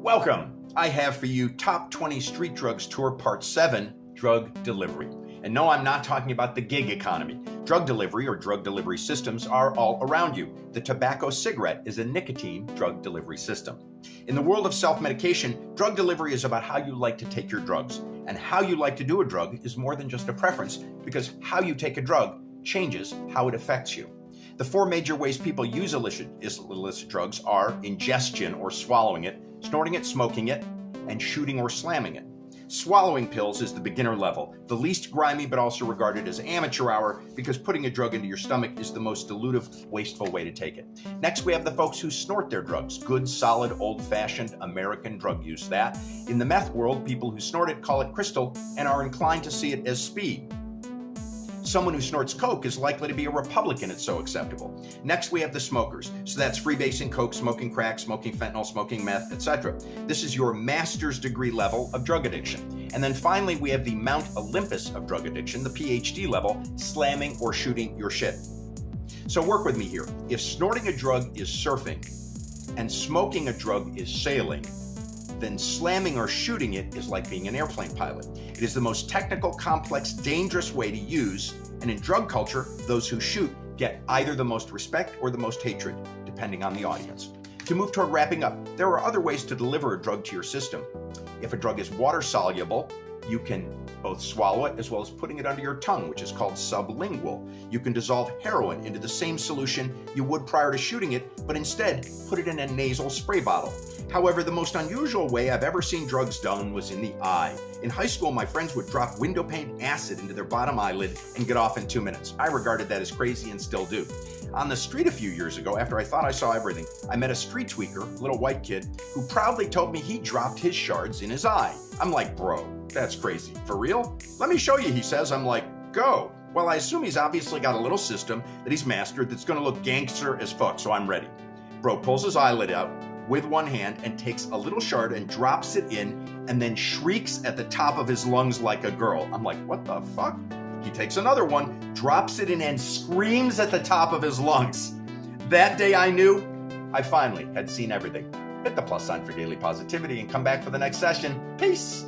Welcome. I have for you Top 20 Street Drugs Tour Part 7, Drug Delivery. And no, I'm not talking about the gig economy. Drug delivery or drug delivery systems are all around you. The tobacco cigarette is a nicotine drug delivery system. In the world of self-medication, drug delivery is about how you like to take your drugs. And how you like to do a drug is more than just a preference, because how you take a drug changes how it affects you. The four major ways people use illicit drugs are ingestion or swallowing it, snorting it, smoking it, and shooting or slamming it. Swallowing pills is the beginner level, the least grimy but also regarded as amateur hour because putting a drug into your stomach is the most dilutive, wasteful way to take it. Next, we have the folks who snort their drugs, good, solid, old-fashioned American drug use. That, in the meth world, people who snort it call it crystal and are inclined to see it as speed. Someone who snorts coke is likely to be a Republican, it's so acceptable. Next, we have the smokers. So that's freebasing coke, smoking crack, smoking fentanyl, smoking meth, etc. This is your master's degree level of drug addiction. And then finally, we have the Mount Olympus of drug addiction, the PhD level, slamming or shooting your shit. So work with me here. If snorting a drug is surfing and smoking a drug is sailing, then slamming or shooting it is like being an airplane pilot. It is the most technical, complex, dangerous way to use, and in drug culture, those who shoot get either the most respect or the most hatred, depending on the audience. To move toward wrapping up, there are other ways to deliver a drug to your system. If a drug is water-soluble, you can both swallow it as well as putting it under your tongue, which is called sublingual. You can dissolve heroin into the same solution you would prior to shooting it, but instead put it in a nasal spray bottle. However, the most unusual way I've ever seen drugs done was in the eye. In high school, my friends would drop window pane acid into their bottom eyelid and get off in 2 minutes. I regarded that as crazy and still do. On the street a few years ago, after I thought I saw everything, I met a street tweaker, a little white kid, who proudly told me he dropped his shards in his eye. I'm like, bro, that's crazy. For real? Let me show you, he says. I'm like, go. Well, I assume he's obviously got a little system that he's mastered that's gonna look gangster as fuck, so I'm ready. Bro pulls his eyelid out with one hand and takes a little shard and drops it in and then shrieks at the top of his lungs like a girl. I'm like, what the fuck? He takes another one, drops it in and screams at the top of his lungs. That day I knew I finally had seen everything. Hit the plus sign for daily positivity and come back for the next session. Peace.